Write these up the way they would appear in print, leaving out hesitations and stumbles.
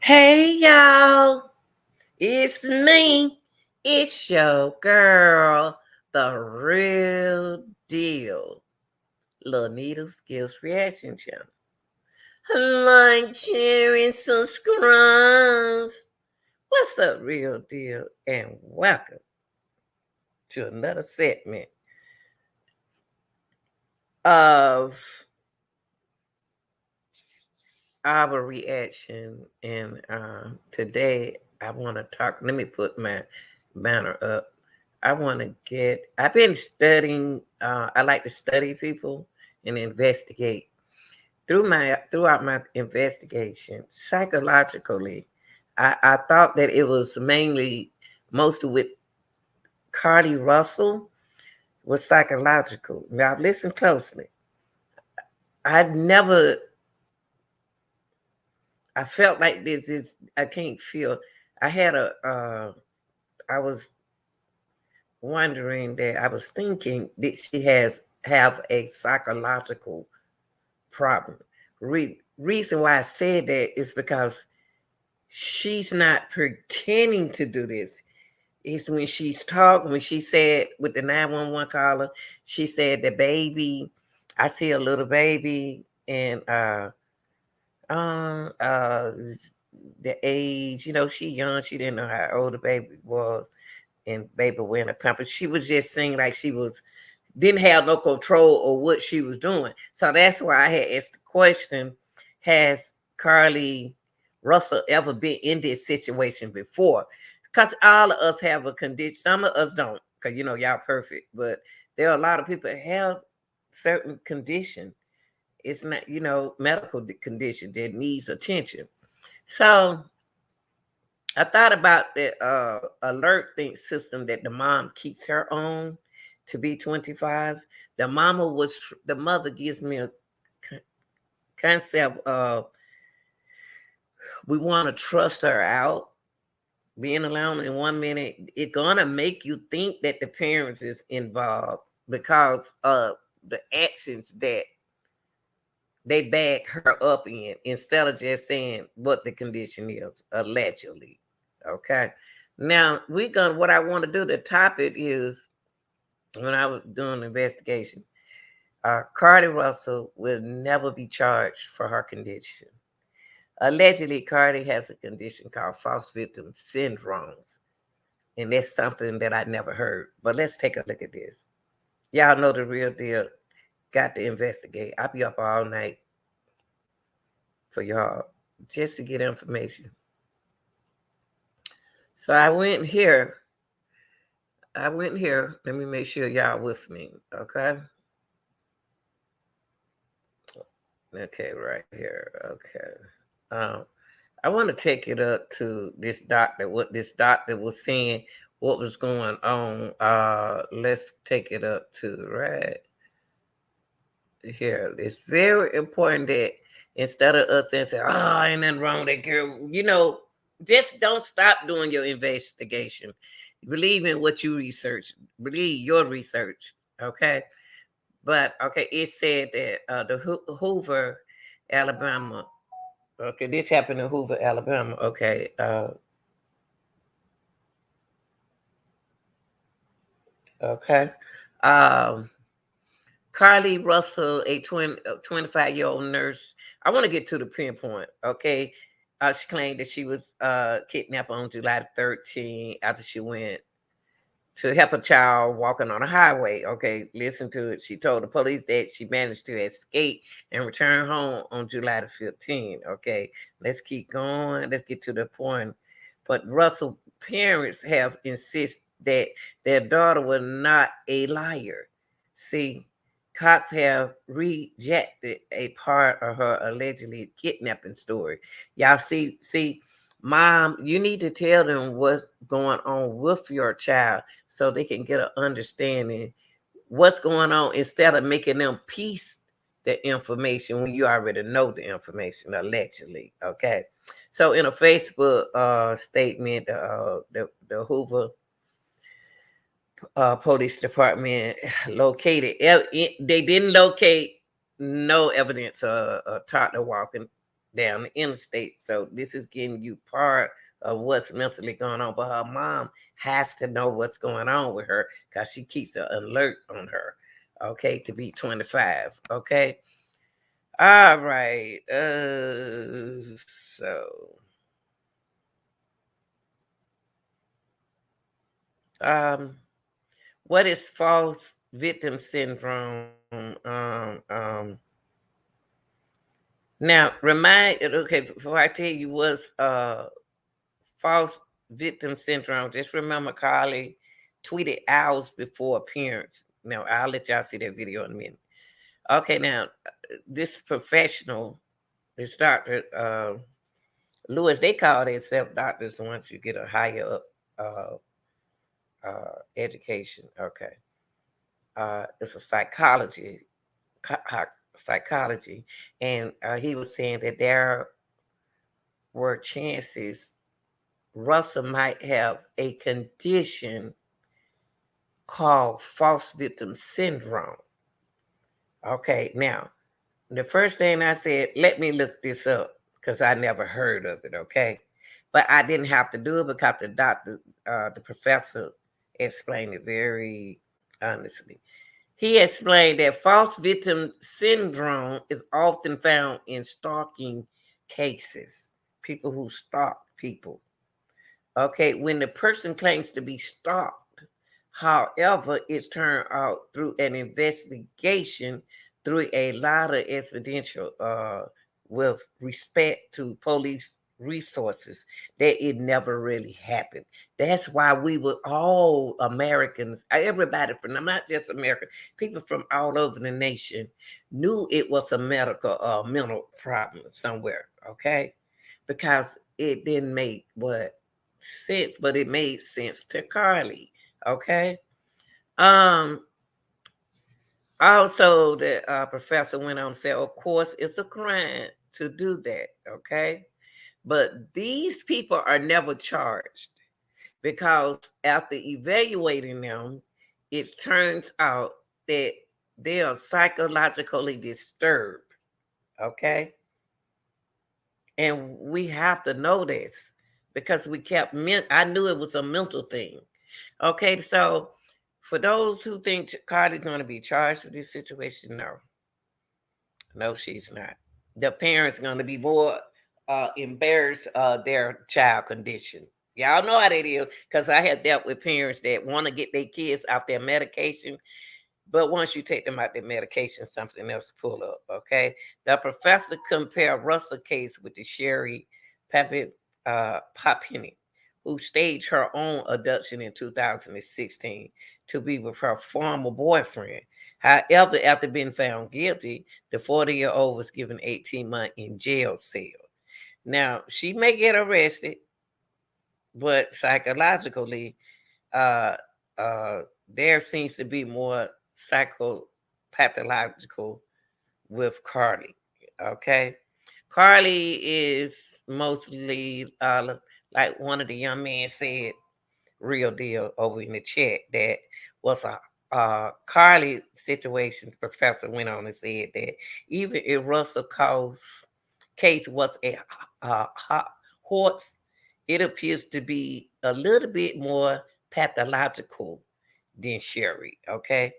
Hey y'all, it's me. It's your girl, the real deal. Lanita's Skills Reaction Channel. Like, share, and subscribe. What's up, real deal? And welcome to another segment of our reaction. And today I want to talk. Let me put my banner up. I've been studying, I like to study people and investigate. Throughout my investigation, psychologically, I thought that it was mainly mostly with Carly Russell was psychological. Now listen closely. I've never I felt like this is I can't feel I had I was wondering that I was thinking that she has have a psychological problem. Reason why I said that is because she's not pretending to do this. It's when she's talking, when she said with the 911 caller, she said the baby, I see a little baby and uh, uh, the age, she young, she didn't know how old the baby was and baby wearing a pamper. She was just saying like she was didn't have no control of what she was doing. So that's why I had asked the question, has Carly Russell ever been in this situation before? Because all of us have a condition. Some of us don't, because y'all perfect, but there are a lot of people that have certain condition. It's not, medical condition that needs attention. So I thought about the alert think system that the mom keeps her on to be 25. The mother gives me a concept of we want to trust her out. Being alone in 1 minute, it's gonna make you think that the parents is involved because of the actions that they back her up in instead of just saying what the condition is, allegedly. Okay. Now what I want to do, the topic is when I was doing the investigation, Cardi Russell will never be charged for her condition. Allegedly, Cardi has a condition called false victim syndromes, and that's something that I never heard. But let's take a look at this. Y'all know the real deal. Got to investigate. I'll be up all night for y'all just to get information. So I went here. Let me make sure y'all with me. Okay. Okay, right here. Okay. I want to take it up to this doctor, what this doctor was saying, what was going on. Let's take it up to right here. It's very important that instead of us saying, oh, ain't nothing wrong with that girl, just don't stop doing your investigation. Believe in what you research. Believe your research. Okay. But okay, it said that the Hoover, Alabama. Okay, this happened in Hoover, Alabama. Okay. Okay. Um, Carly Russell, a 25-year-old nurse. I want to get to the pinpoint. Okay. She claimed that she was kidnapped on July 13th after she went to help a child walking on a highway. Okay, listen to it. She told the police that she managed to escape and return home on July the 15th. Okay, let's keep going. Let's get to the point. But Russell parents have insisted that their daughter was not a liar. See, cops have rejected a part of her allegedly kidnapping story. Y'all see, mom, you need to tell them what's going on with your child so they can get an understanding what's going on instead of making them piece the information when you already know the information allegedly. Okay, so in a Facebook statement, the Hoover police department they didn't locate no evidence of toddler walking. down the interstate. So this is getting you part of what's mentally going on. But her mom has to know what's going on with her because she keeps an alert on her. Okay, to be 25. Okay. All right. So um what is false victim syndrome? Now remind okay, before I tell you what's false victim syndrome, just remember Carly tweeted hours before appearance. Now I'll let y'all see that video in a minute. Okay, now this professional, this doctor, Lewis, they call themselves doctors once you get a higher up education. Okay, it's a psychology, and he was saying that there were chances Russell might have a condition called false victim syndrome. Okay, now the first thing I said, let me look this up because I never heard of it. Okay, but I didn't have to do it because the professor explained it very honestly. He explained that false victim syndrome is often found in stalking cases, people who stalk people. Okay, when the person claims to be stalked, however, it's turned out through an investigation through a lot of exponential with respect to police resources that it never really happened. That's why we were all Americans, everybody from, I'm not just American, people from all over the nation knew it was a medical mental problem somewhere, okay? Because it didn't make what sense, but it made sense to Carly. Okay. Um. Also, the professor went on to say, of course, it's a crime to do that. Okay. But these people are never charged because after evaluating them, it turns out that they are psychologically disturbed. Okay. And we have to know this because we kept, I knew it was a mental thing. Okay, so for those who think Cardi's going to be charged with this situation, no, no, she's not. The parents going to be more embarrassed their child condition. Y'all know how that is because I have dealt with parents that want to get their kids off their medication, but once you take them out their medication, something else pull up. Okay, the professor compared Russell case with the Sherry Papini, who staged her own abduction in 2016 to be with her former boyfriend. However, after being found guilty, the 40-year-old was given 18 months in jail cell. Now, she may get arrested, but psychologically, uh, there seems to be more psychopathological with Carly. Okay. Carly is mostly, like one of the young men said, real deal over in the chat, that was a Carly situation. Professor went on and said that even if Russell case was a horse, it appears to be a little bit more pathological than Sherry. Okay.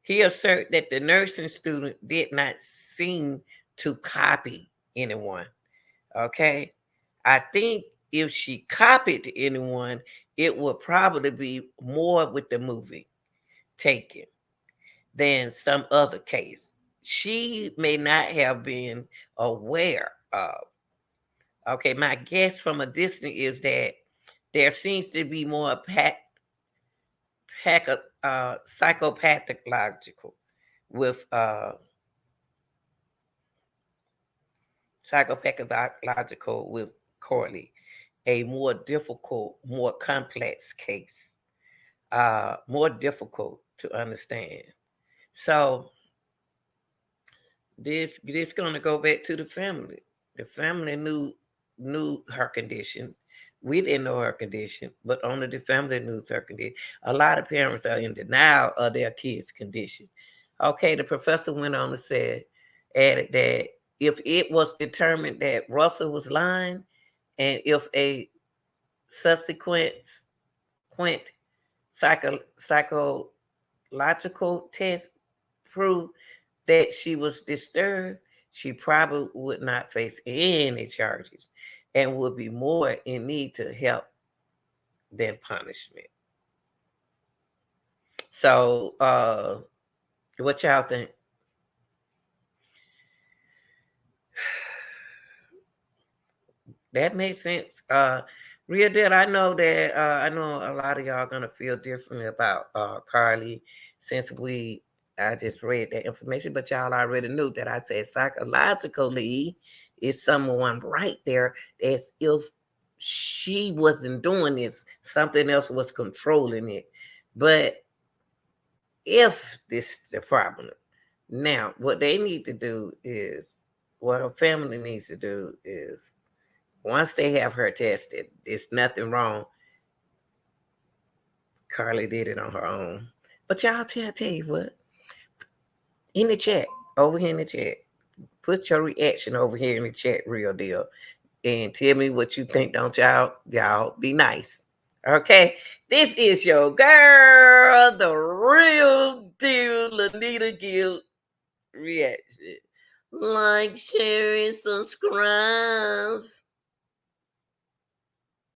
He asserted that the nursing student did not seem to copy anyone. Okay. I think if she copied anyone, it would probably be more with the movie taken than some other case. She may not have been aware of. Okay, my guess from a distance is that there seems to be more psychopathological with psychopathological with Corley, a more difficult, more complex case, more difficult to understand. So this gonna go back to the family. The family knew her condition. We didn't know her condition, but only the family knew her condition. A lot of parents are in denial of their kids' condition. Okay, the professor went on to say, added that if it was determined that Russell was lying, and if a subsequent psychological test proved that she was disturbed, she probably would not face any charges and would be more in need to help than punishment. So, what y'all think? That makes sense. Real deal. I know a lot of y'all gonna feel differently about CARLEE since I just read that information, but y'all already knew that I said psychologically is someone right there as if she wasn't doing this, something else was controlling it. But if this is the problem, now what they need to do is, what a family needs to do is, once they have her tested, it's nothing wrong. CARLEE did it on her own. But y'all tell you what, in the chat, over here in the chat, put your reaction over here in the chat, real deal. And tell me what you think, don't y'all? Y'all be nice. Okay? This is your girl, the real deal, Lanita Gill reaction. Like, share, and subscribe.